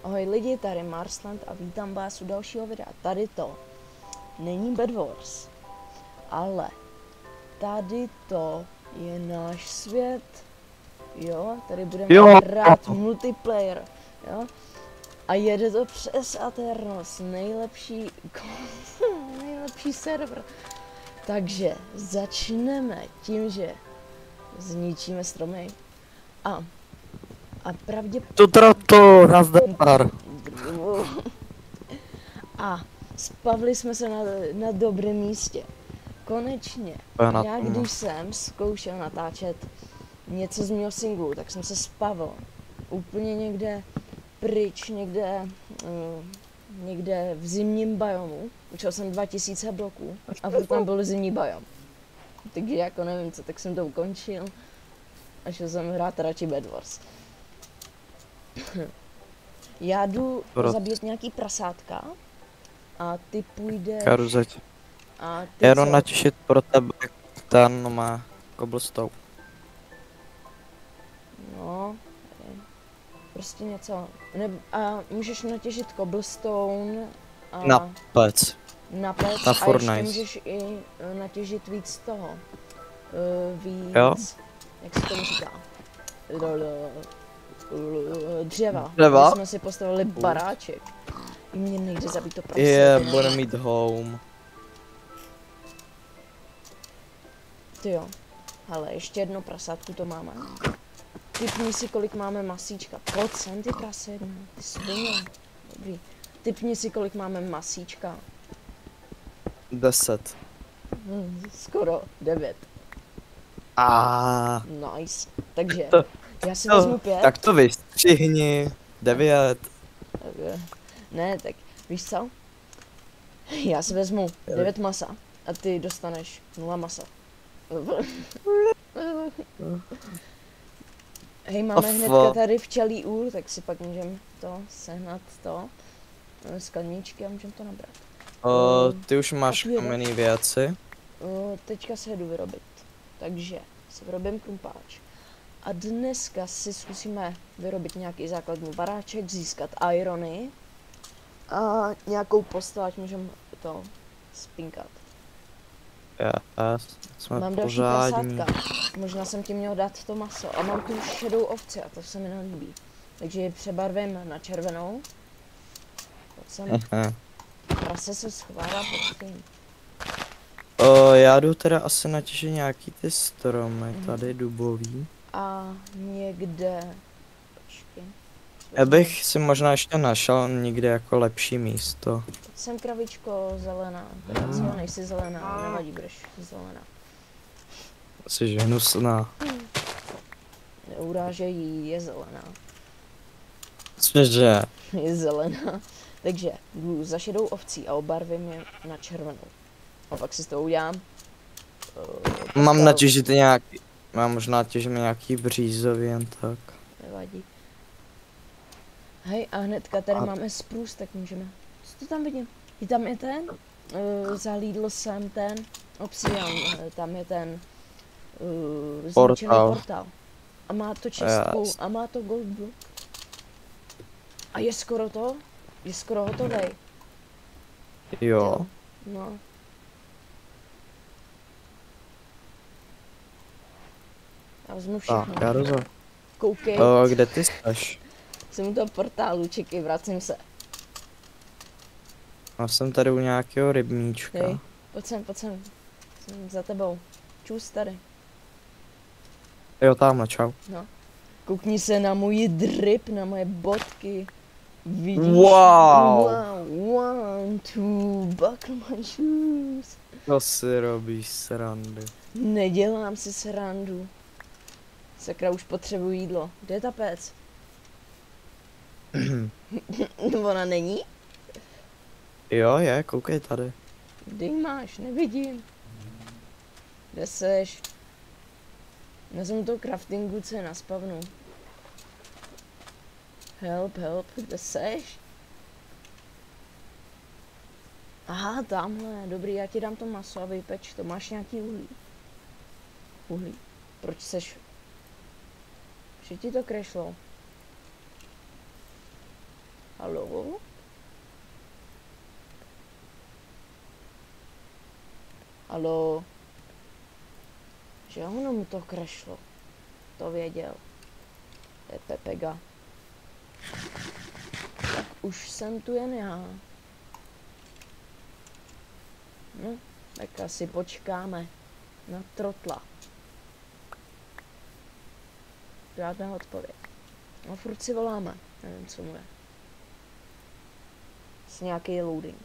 Ahoj lidi, tady Marsland a vítám vás u dalšího videa. Tady to není Bed Wars, ale tady to je náš svět. Jo, tady budeme hrát multiplayer, jo. A jede to přes Aternos, nejlepší server. Takže začneme tím, že zničíme stromy a pravděpodobně... To nazdar. A spavli jsme se na dobrém místě. Konečně. Já když jsem zkoušel natáčet něco z mého singlu, tak jsem se spavil. Úplně někde pryč, někde v zimním biomu. Učil jsem 2000 bloků a furt tam byl zimní biom. Takže jako nevím co, tak jsem to ukončil. A šel jsem hrát radši Bed Wars. Já jdu zabít nějaký prasátka a ty půjdeš... Karuzeť. A ty Já jdu natěšit pro tebe, ten má cobblestone. No, prostě něco. A můžeš natěžit cobblestone a... Na plec. Na plec Na a Fortnite. ještě můžeš i natěžit víc toho. Víc... Jo? Jak se tomu říká? Dřeva. Dřeva? My jsme si postavili baráček. I mě nejde zabít to prase. Bude mít home. Ty jo. Hele, ještě jedno prasátku to máme. Typni si, kolik máme masíčka. Pojď sem, ty prase jedno. Ty svině. Dobrý. Typni si, kolik máme masíčka. 10. Skoro 9. Nice. Takže, já si vezmu 5. Tak to vystřihni. 9. Ne, tak víš co? Já si vezmu 9 masa a ty dostaneš 0 masa. Hej, máme hnedka tady včelí úl, tak si pak můžeme to sehnat skladničky a můžeme to nabrat. Ty už máš kamenný věci. Teďka se jdu vyrobit, takže si vyrobím krumpáč. A dneska si zkusíme vyrobit nějaký základní baráček, získat irony a nějakou postel, ať můžeme to spinkat. Mám další prasátka. Možná jsem ti měl dát to maso. A mám tu šedou ovci a to se mi nelíbí. Takže ji přebarvím na červenou. Prase se schovává pod tím. Já jdu teda asi natěžit nějaký ty stromy, tady dubový. A někde... Počkej. Já bych si možná ještě našel někde jako lepší místo. Jsem kravičko zelená. Teda co, nejsi zelená, nevadí, budeš zelená. Jsi hnusná. Neurážej jí, je zelená. Cože? Je zelená. Takže jdu za šedou ovcí a obarvím je na červenou. A pak si s toho udělám. Mám natěžit nějaký. Mám možná těžit nějaký břízový jen tak. Nevadí. Hej, a hnedka tady máme spruce, tak můžeme. Co to tam vidím? I tam je ten. Zalídl jsem ten obsidian. Tam je ten zničený portál. A má to čestku a má to gold block. A je skoro to? Je skoro hotovej. Jo. No. Já vezmu všechno. Já rozumím. Koukej. Kde ty jsi? Jsem u toho portálu, čekej, vracím se. Já jsem tady u nějakého rybníčka. Hej, pojď sem. Jsem za tebou. Čus tady. Jo, tamhle, čau. No. Koukni se na můj drip, na moje bodky. Vidíš? Wow. One, two, buckle my shoes. To si robíš srandy. Nedělám si srandu. Sakra, už potřebuji jídlo. Kde je ta pec? Ona není? Jo, je, koukej tady. Kde ji máš? Nevidím. Kde seš? Já jsem u toho craftingu, co je na spavnu. Help, kde seš? Aha, tamhle, dobrý, já ti dám to maso a vypeč to. Máš nějaký uhlí? Proč seš? Že ti to crashlo? Halo? Halo? Že ono mu to crashlo. To věděl. To je Pepega. Tak už jsem tu jen já. No, tak asi počkáme na trotla. Žádná odpověď. No furt si voláme. Nevím, co mu je. S nějaký loading.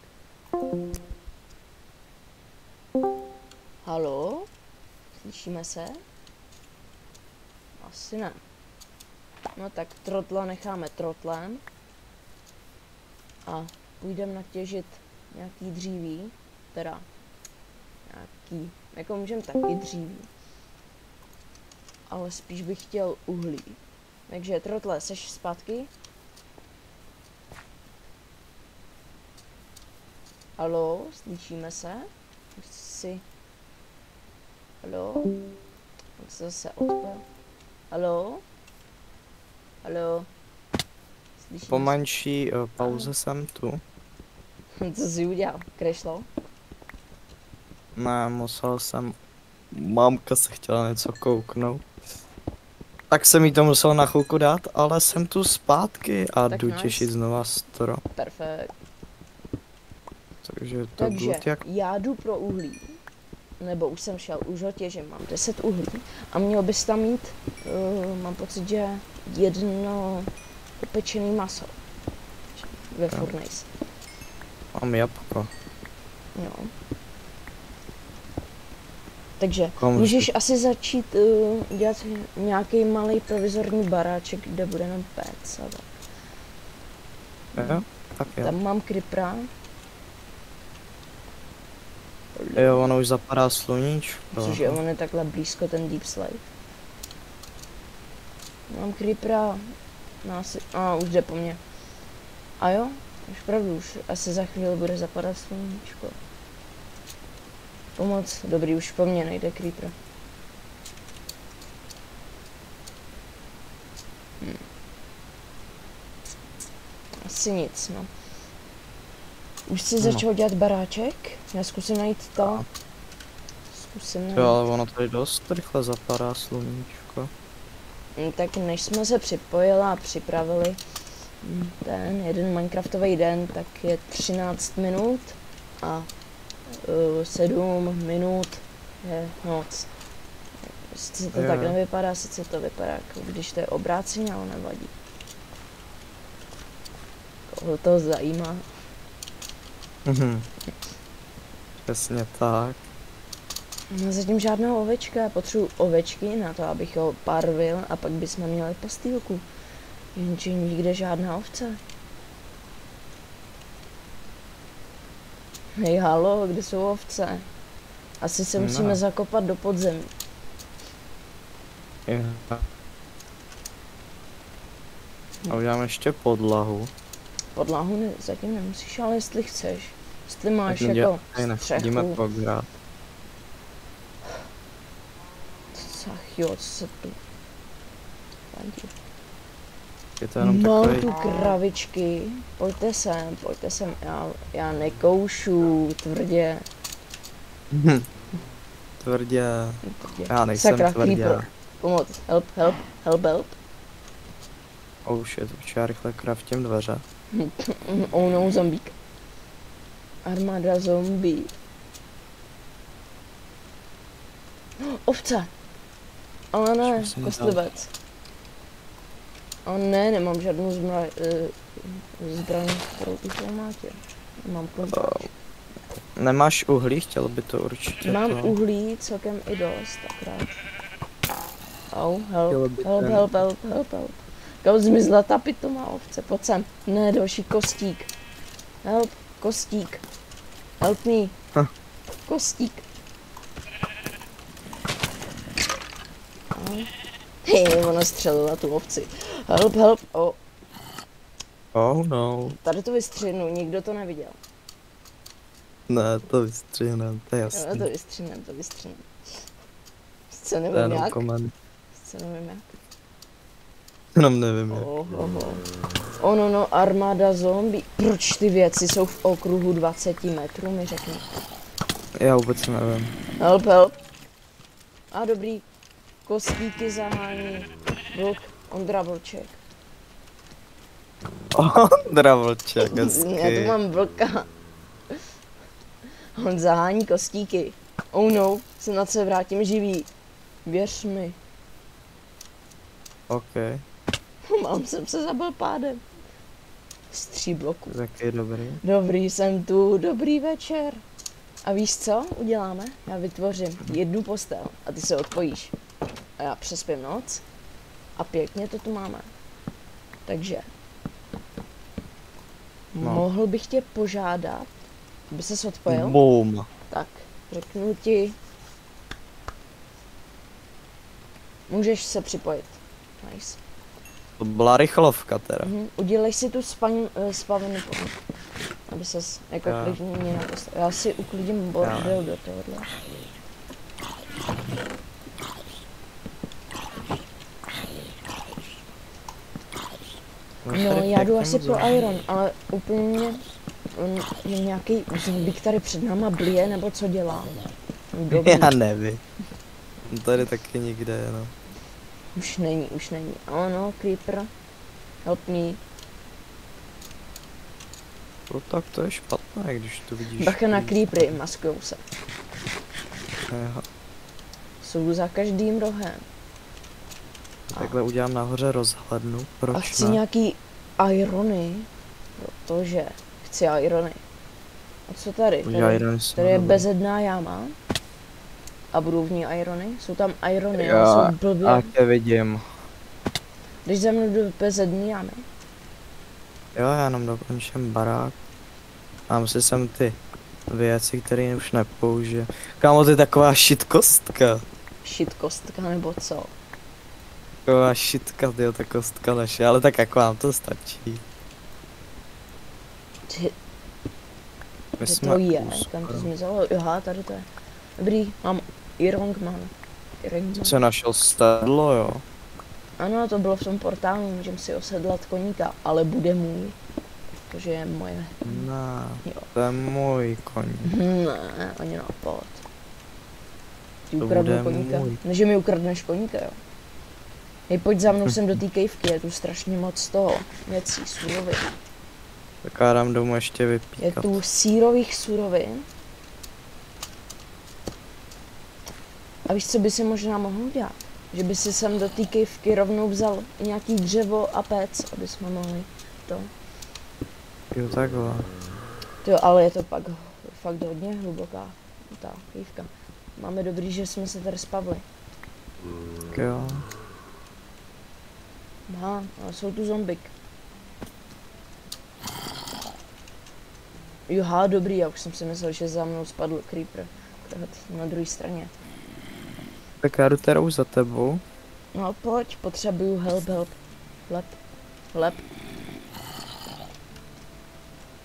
Halo? Slyšíme se? Asi ne. No tak trotla necháme trotlem. A půjdeme natěžit nějaký dříví. Teda nějaký, jako můžeme taky dříví. Ale spíš bych chtěl uhlí. Takže trotle, seš zpátky? Halo, slyšíme se? Už si... Halo? On se zase odpojil. Halo? Halo? Slyšíme Po menší pauze jsem tu. se? Co jsi udělal? Crashlo? Ne, musel jsem. Mámka se chtěla něco kouknout. Tak jsem jí to musel na chvilku dát, ale jsem tu zpátky a Tak jdu nice. těšit znova stro. Perfekt. Takže to Takže bylo jak... já jdu pro uhlí. Nebo už jsem šel, už ho těžím, mám 10 uhlí. A měl bys tam mít, mám pocit, že jedno upečený maso. Ve Jo. furnace. Mám jabko. Jo. Takže Komu můžeš asi začít dělat nějaký malý provizorní baráček, kde bude nám péct. A tak. Jo? Tak jo. Tam mám creepera. Jo, ono už zapadá sluníčko. Cože on je takhle blízko, ten Deep Slave. Mám creepera. Už jde po mně. A jo, už pravdu, už asi za chvíli bude zapadat sluníčko. Pomoc, dobrý, už po mně nejde creeper. Asi nic, no. Už jsi začal dělat baráček? Já zkusím najít to. Zkusím najít. Jo, ale ono tady dost rychle zapadá sluníčko. Tak než jsme se připojili a připravili ten jeden Minecraftový den, tak je 13 minut a 7 minut je noc. Sice to Jo, tak jo. nevypadá, sice to vypadá, jako když to je obráceně, ale nevadí. Koho to zajímá? Mhm. Přesně tak. No zatím žádná ovečka, já potřebuji ovečky na to, abych ho parvil a pak bychom měli pastýlku. Jenže nikde žádná ovce. Hej, halo, kde jsou ovce? Asi se musíme No. zakopat do podzemí. Jo. A uděláme ještě podlahu. Podlahu zatím nemusíš, ale jestli chceš. Jestli máš Tak jako nechodíme střechu. pográt. Ach jo, co se tu... vadí. Je to jenom Mám takový... tu kravičky, pojďte sem, já nekoušu tvrdě. Tvrdě. Já nejsem Sakra, tvrdě. creeper. Pomoc, help. Oh shit, určitě já rychle craftím dveře. Oh no, zombík. Armáda zombie. Ovce. Ale ne, Už jsem kostlivec. Ale ne, nemám žádnou zbraň, kterou bych mlátil. Mám kompač. Nemáš uhlí? Chtěl by to určitě Mám to. uhlí celkem i dost, akorát. Au, Chtělo by ten- help. Kam zmizla ta pitomá ovce, pojď sem. Ne, další kostík. Help, kostík. Help me. Kostík. Hej, ona střelila tu ovci. Help. Oh no. Tady to vystřihnu, nikdo to neviděl. Ne, to vystřihnem, to je Jo, jasný. to vystřihnem. Co To je nevím jenom jak. koment. Co nevím jak. Jenom nevím jak. Oho. Ono no, armáda zombie. Proč ty věci jsou v okruhu 20 metrů, mi řekni. Já vůbec nevím. Help, help. A dobrý. Kostíky zahání. Vlk, Ondra Vlček. Ondra Vlček, Já hezky. tu mám vlka. On zahání kostíky. Oh no, snad se vrátím živý. Věř mi. OK, Mám jsem se zabil pádem. Z 3 bloků. tak je dobrý. Dobrý, jsem tu, dobrý večer. A víš co uděláme? Já vytvořím jednu postel a ty se odpojíš. A já přespím noc. A pěkně to tu máme. Takže. No. Mohl bych tě požádat, aby ses odpojil? Boom. Tak, řeknu ti. Můžeš se připojit. Nice. To byla rychlovka teda. Udělej si tu spavinu, aby ses jako Já. klidně napostavil. Já si uklidím bordel do tohohle. No, já jdu asi pro Iron, ale úplně mě je nějaký zombie, který před náma blije, nebo co dělá. Dobrý. Já nevím. Tady taky nikde, no. Už není. Ano, Creeper. Help me. No tak to je špatné, když to vidíš. Bacha na Creepery, maskujou se. Aha. Jsou za každým rohem. Takhle udělám nahoře rozhlednu, A proč chci ne? nějaký irony, protože chci irony. A co tady? Tady je bezedná jáma. A budou v ní irony? Jsou tam irony, ale jsou blbě. Já tě vidím. Když za mnou do bezední jámy. Jo, já jenom dokončím barák. Mám si sem ty věci, které už nepoužiju. Kámo, to je taková šitkostka. Šitkostka nebo co? Taková šitka, tyjo, ta kostka naše, ale tak jako vám to stačí. Ty, My kde jsme to je? úzko. Kam to zmizelo? Aha, tady to je. Dobrý, mám Irongman. Co se našel sedlo, jo? Ano, to bylo v tom portálu, můžem si osedlat koníka, ale bude můj. Protože je moje. Ne, Jo. to je můj koň. Ne, ani nápad. Ti To ukradnu bude koníka. můj. Neže mi ukradneš koníka, jo. Hej, pojď za mnou sem do té kejvky, je tu strašně moc toho. Věcí, surovin. Tak já dám domů ještě Je vypíkat. tu sírových surovin. A víš, co by si možná mohl udělat? Že by si sem do té kejvky rovnou vzal nějaký dřevo a pec, aby jsme mohli to. Jo, takhle. Jo, ale je to pak fakt hodně hluboká ta kejvka. Máme dobrý, že jsme se tady spavli. Tak jo. Aha, ale jsou tu zombik. Joha, dobrý, já už jsem si myslel, že za mnou spadl creeper. Akorát na druhé straně. Tak já jdu teda už za tebou. No pojď, potřebuju help. Lep.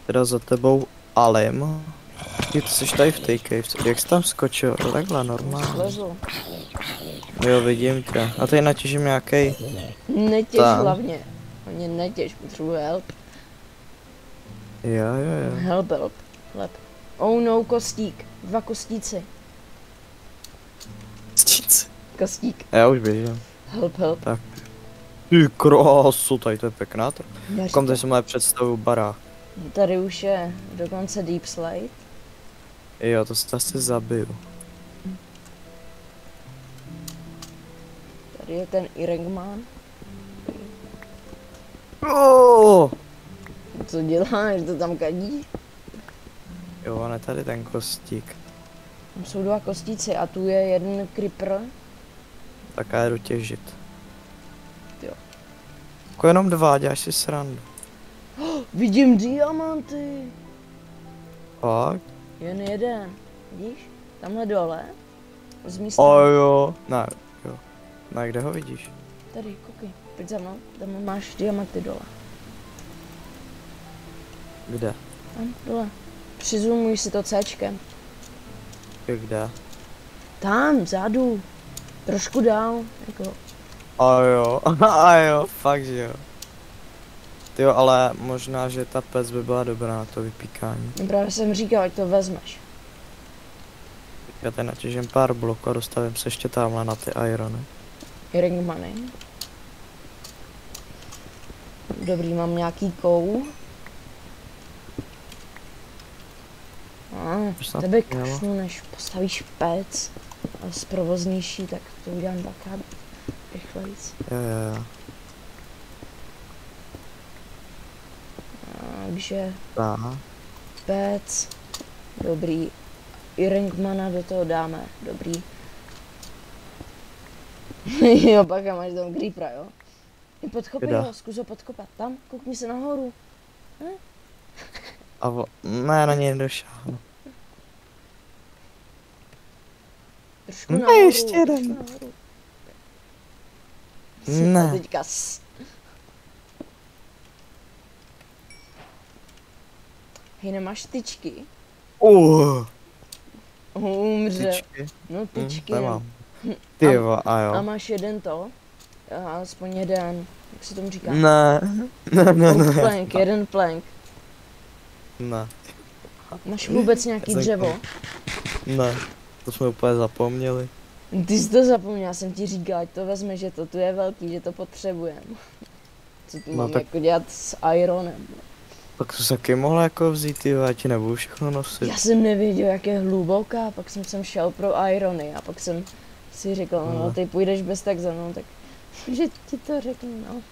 Teda za tebou Alim. Ty jsi tady v té cave. Jak jsi tam skočil? Jo, takhle normálně. Slezu. Jo, vidím tě. A tady natěžím nějaký. Netěž Tam. hlavně. Oni netěž, potřebuji help. Jo. Help. Lep. Oh no, kostík. 2 kostíci. Stíc. Kostík. Já už běžím. Help. Ty krásu, tady to je pěkná. Já Kom říkám, teď jsem má představu barák. tady už je dokonce Deep Slate. Jo, to se asi zabiju. Tady je ten Irengman. Oh! Co děláš, to tam kadí? Jo, on je tady ten kostík. Tam jsou 2 kostíci a tu je jeden creeper. Tak já jdu těžit. Jo. Jako jenom 2, děláš si srandu. Vidím diamanty. Fakt? Jen jeden. Vidíš? Tamhle dole. Z místa. Jo. Ne, jo. No, kde ho vidíš? Tady, koukej. Pojď za mnou. Tam máš diamanty dole. Kde? Tam, dole. Přizumuj si to Cčkem. Kde? Tam, vzadu. Trošku dál. Jako. A jo, fakt že jo. Tyjo, ale možná, že ta pec by byla dobrá na to vypíkání. No právě jsem říkal, ať to vezmeš. Já tady natěžím pár bloků a dostavím se ještě tamhle na ty irony. Ring money. Dobrý, mám nějaký kou. Tebe kšnu, než postavíš pec a zprovoznější, tak to udělám dvakrát rychlejc. Jo. Takže Aha. pec, dobrý. I ringmana do toho dáme, dobrý. Jo, pak máš tam creepera, jo? I podkopej ho, zkus ho podkopat. Tam, koukni se nahoru. Ne, na něj nedošáhnu. Trošku nahoru, ještě jeden. Ne. Teďka Hej, nemáš tyčky? Umře. Tyčky? No tyčky. Nemám. Tyjo, a jo. A máš jeden to? Aspoň jeden, jak se tomu říká? Ne. Plank, jeden plank. Ne. Máš vůbec nějaký dřevo? Ne. To jsme úplně zapomněli. Ty jsi to zapomněl, já jsem ti říkal, ať to vezme, že to tu je velký, že to potřebujeme. Co tu mám jako dělat s ironem? Tak to se taky mohla jako vzít, jo, já ti nebudu všechno nosit. Já jsem nevěděl, jak je hluboká, pak jsem sem šel pro irony a pak jsem si řekl, no ty půjdeš bez tak za mnou, tak že ti to řeknu, no.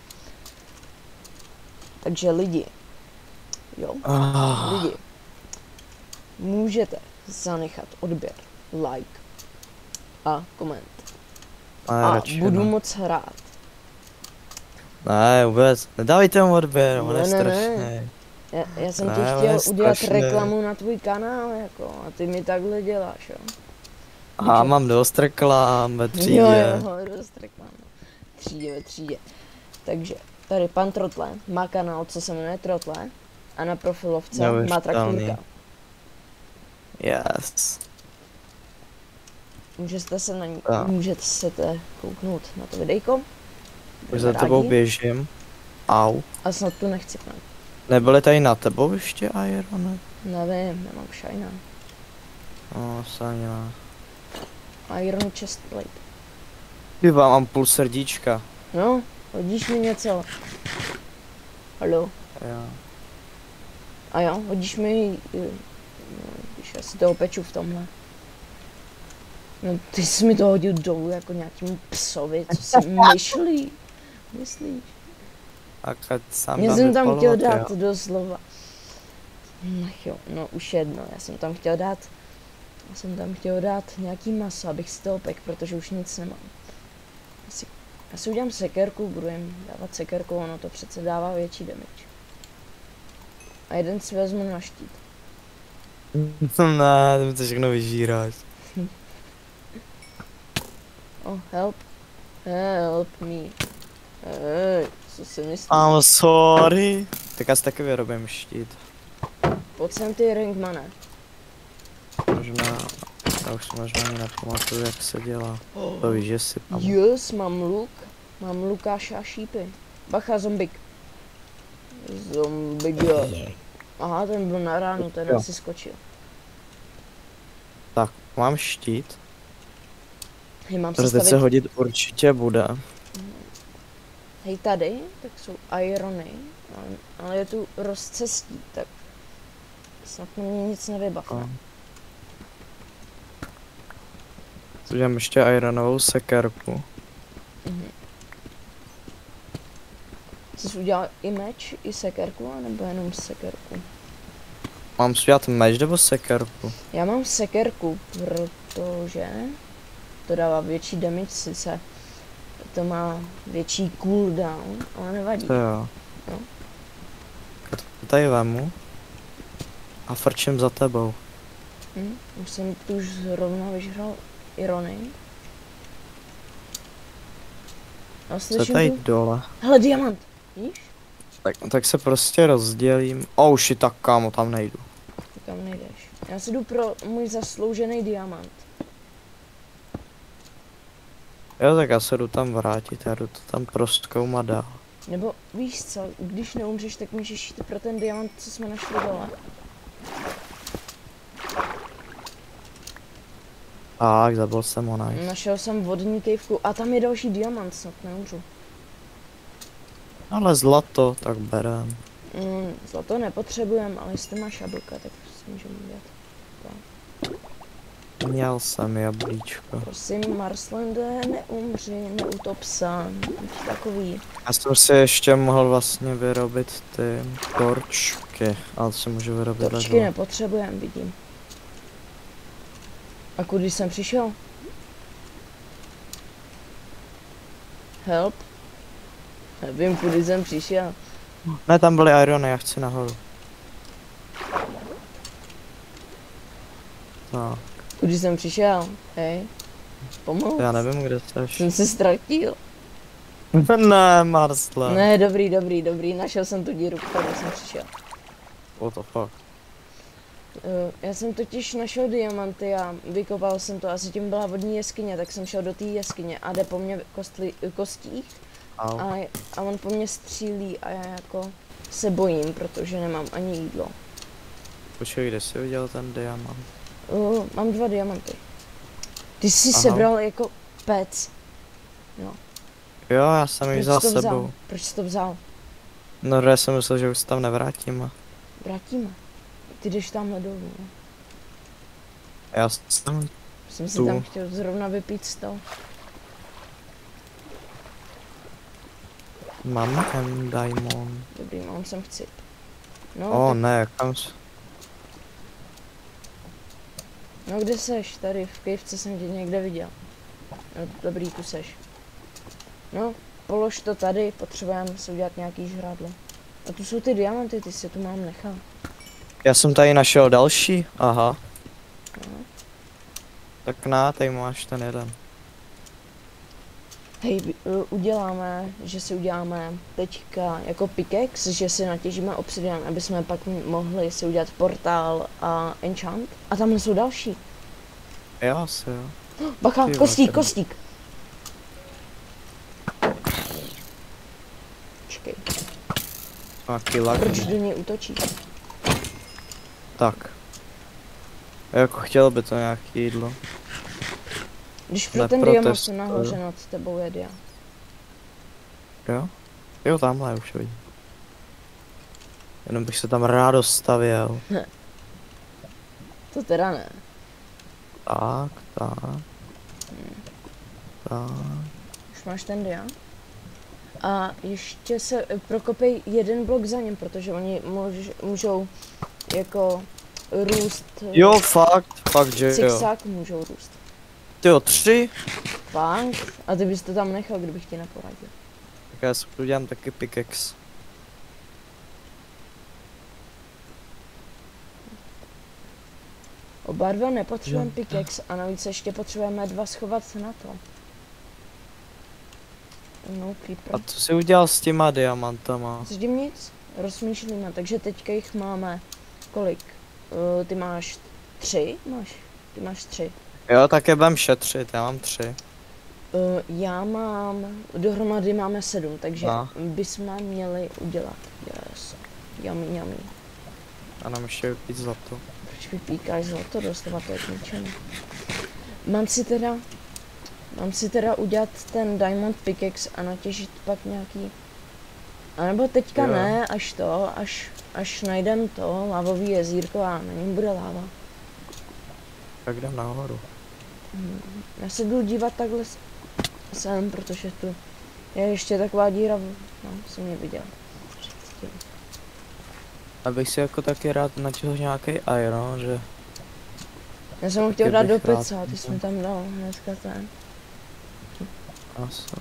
Takže lidi, jo, lidi, můžete zanechat odběr, like a koment. A budu moc rád. Ne, vůbec, nedávejte mu odběr, on je strašný. Já jsem ti chtěl udělat reklamu na tvůj kanál, jako, a ty mi takhle děláš, jo. A mám dost reklam ve třídě. Jo, dost reklam. Ve třídě. Takže, tady pan Trotle má kanál, co se jmenuje Trotle, a na profilovce má traktůrka. Yes. Můžete se na ní, kouknout na to videjko. Už za tebou běžím. Au. A snad tu nechci, ne? Nebyly tady na tebou ještě irony? Nevím, nemám shina. Sáňa. Iron chestplate. Tyba, mám půl srdíčka. No, hodíš mi něco. Haló. Jo. A jo, hodíš mi, když já si to opeču v tomhle. No, ty jsi mi to hodil dolů jako nějakému psovi, co si myslíš? Tak sám já jsem tam chtěl dát doslova. Ach jo, no už jedno, já jsem tam chtěl dát nějaký maso, abych si to opek, protože už nic nemám. Já si udělám sekerku, budu jim dávat sekerku, ono to přece dává větší damage. A jeden si vezmu na štít. Ne, ty mi to všechno vyžíráš. Help me. Co si myslíš? I'm sorry. Tak já si taky vyrobím štít. Pojď sem ty ringmane. Možná, já už si možná ani nepamatuju, jak se dělá. To víš, že si tam. Yes, mám luk. Mám Lukáše a šípy. Bacha, zombik. Aha, ten byl na ránu, ten asi skočil. Tak, mám štít. Hej, mám protože teď se hodit určitě bude. Hej, tady, tak jsou irony, ale je tu rozcestí, tak snad mě nic nevybavne. Udělám ještě ironovou sekerku. Jsi udělal i meč, i sekerku, nebo jenom sekerku? Mám si udělat meč nebo sekerku? Já mám sekerku, protože to dává větší damage, sice to má větší cooldown, ale nevadí. To jo. No. To tady vemu a frčím za tebou. Už jsem tu už zrovna vyžral irony. Co tady dole? Hele, diamant, víš? Tak se prostě rozdělím. Oh shit, tak kámo, tam nejdu. Tam nejdeš. Já si jdu pro můj zasloužený diamant. Jo, tak já se jdu tam vrátit, já jdu to tam prozkoumat dál. Nebo víš co, když neumřeš, tak můžeš jít pro ten diamant, co jsme našli dole. Tak, zabil jsem ho, nice. Našel jsem vodní kejvku a tam je další diamant, snad neumřu. Ale zlato, tak berem. Zlato nepotřebujeme, ale jestli máš jablka, tak si můžeme udělat. Měl jsem jablíčko. Prosím, Marslande, neumři, neutop sám, buď takový. Já jsem si ještě mohl vlastně vyrobit ty torčky, ale si můžu vyrobit Torčky nepotřebujeme, vidím. A kudy jsem přišel? Help? Nevím, kudy jsem přišel. Ne, tam byly irony, já chci nahoru. Tak, Kudy jsem přišel? Hej, pomoc. já nevím, kde jsi. Jsem se ztratil. Ne, Marsle. Ne, dobrý, našel jsem tu díru, kudy jsem přišel. What the fuck. Já jsem totiž našel diamanty a vykopal jsem to, asi tím byla vodní jeskyně, tak jsem šel do té jeskyně a jde po mně kostík Au. a on po mně střílí a já jako se bojím, protože nemám ani jídlo. Počkej, kde jsi udělal ten diamant? Mám 2 diamanty. Ty jsi Aha. sebral jako pec. Jo, já jsem ji vzal to sebou. Proč jsi to vzal? No, já jsem myslel, že už se tam nevrátím. Vrátíme. Ty jdeš tamhle dolů, no. Já jsem... Jsem si Tu. tam chtěl zrovna vypít z toho. Mám ten diamond. Dobrý, mám sem chci. No, O, tak, ne, kam jsi? no kde seš? Tady v kejvce jsem tě někde viděl. No, dobrý, tu seš. No, polož to tady, potřebujeme si udělat nějaký žrádlo. A tu jsou ty diamanty, ty si tu mám nechal. Já jsem tady našel další, aha. No. Tak na, tady máš ten jeden. Hej, uděláme, že si uděláme teďka jako pickaxe, že si natěžíme obsidian, aby jsme pak mohli si udělat portál a enchant. A tamhle jsou další. Jo, asi jo. Bacha, Ty kostík, vole, kostík. Počkej, Nějaký lag. proč do něj útočí? Tak. Jako chtěl by to nějaký jídlo. Když pro ten diamant Neprotestuju. nahoře nad tebou je dia. Jo? Jo, tamhle už vidím. Jenom bych se tam rád dostavěl. To teda ne. Tak. Tak. Už máš ten dia. A ještě se prokopej jeden blok za ním, protože oni můžou jako růst. Jo, fakt, že jo. Zigzag můžou růst. Tyjo, 3? Fakt? A ty bys to tam nechal, kdybych ti neporadil. Tak já si udělám taky pickaxe. Oba dva nepotřebujeme Jo. pickaxe a navíc ještě potřebujeme 2 schovat se na to. No, creeper. A co jsi udělal s těma diamantama? S tím nic? Rozmýšlíme, takže teďka jich máme kolik? Ty máš 3? Ty máš 3. Jo, tak je budem šetřit, já mám 3. Já mám, dohromady máme 7, takže No. bychom měli udělat. Yes. Yummy. A nám ještě vypít zlato. Proč vypíkáš zlato, dostávat to je k ničemu. Mám si teda udělat ten diamond pickaxe a natěžit pak nějaký. A nebo teďka Jo. ne, až najdem to lavový jezírko a na něm bude láva. Tak jdem nahoru. Já se jdu dívat takhle sem, protože tu je ještě taková díra, no, jsem ji viděl. Abych si jako taky rád natěhl nějaký iron, že... Já jsem ho chtěl Taky dát do bych rád peca, ty jsi mi tam dal hnedka ten Já jsem...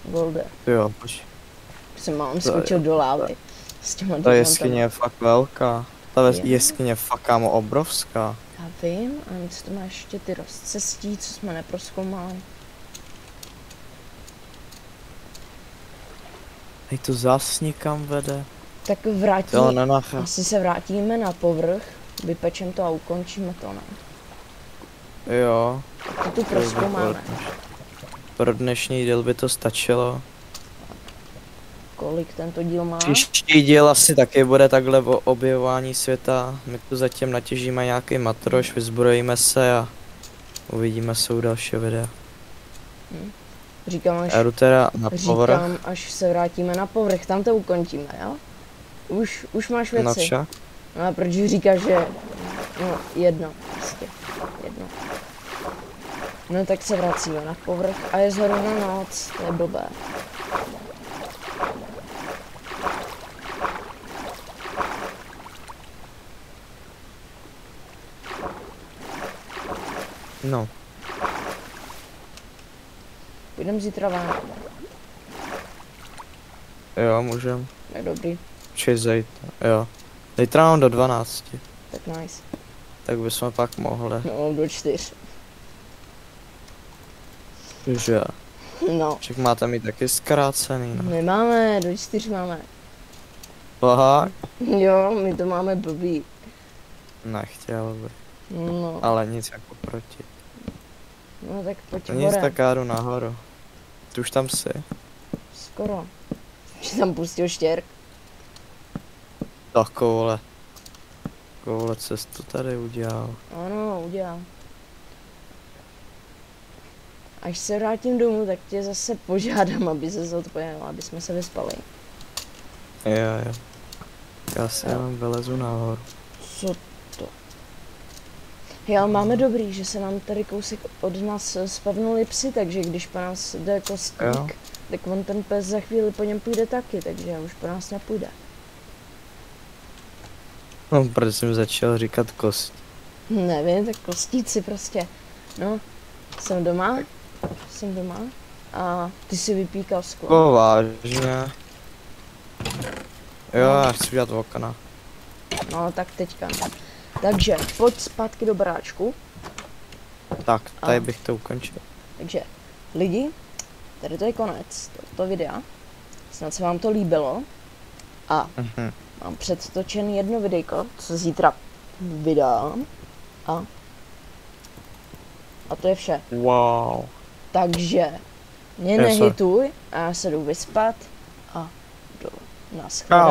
golder. Jo, počkej. Jsem mám To skočil je- do lávy s těma Ta diamantama. jeskyně je fakt velká. Ta Je. jeskyně je fakt kámo obrovská. Já vím, a nic to má ještě ty rozcestí, co jsme neprozkoumali. Hej, to zas nikam vede. Tak Jo, nenachá. asi se vrátíme na povrch, vypečem to a ukončíme to, ne? Jo. To tu prozkoumáme. Pro dnešní díl by to stačilo. kolik tento díl má. Příští díl asi taky bude takhle o objevování světa. My tu zatím natěžíme nějaký matroš, vyzbrojíme se a uvidíme se u dalšího videa. Říkám, Já jdu teda na povrch. říkám, až se vrátíme na povrch, tam to ukončíme, jo? Už máš věci. No však. No a proč říkáš, že... No, jedno, prostě, jedno. No tak se vracíme na povrch a je zrovna noc, to je blbé. No, Půjdem zítra ven, jo, můžem. tak dobrý, Či zítra, jo. Zítra mám do 12, tak nice. tak bychom pak mohli. No, do 4. Že? No, Však máte mít taky zkrácený, no. my máme, do 4 máme. Aha, Jo, my to máme blbý. nechtěl bych, No, ale nic jako proti. no tak pojď To nic, hore, tak já jdu nahoru. Ty už tam jsi? skoro. Že tam pustil štěrk. Takovouhle cestu tady udělal. Ano, udělal. Až se vrátím domů, tak tě zase požádám, aby se odpojil, aby jsme se vyspali. Jo. Já si jenom vylezu nahoru. Co to? Hej, ale máme dobrý, že se nám tady kousek od nás spavnuli psy, takže když po nás jde Jo. kostík, tak on ten pes za chvíli po něm půjde taky, takže už po nás nepůjde. No, proč jsem začal říkat kost? Nevím, tak kostíci prostě. No, jsem doma a ty si vypíkal sklo. To vážně. Jo, já chci udělat okna. No, tak teďka. Takže, pojď zpátky do baráčku. Tak, tady A. bych to ukončil. Takže, lidi, tady to je konec tohoto videa. Snad se vám to líbilo. A Mhm. mám předtočen jedno videjko, co zítra vydám. A to je vše. Wow. Takže, mě Yes, sir. nehituj a já se jdu vyspat a jdu na shledanou.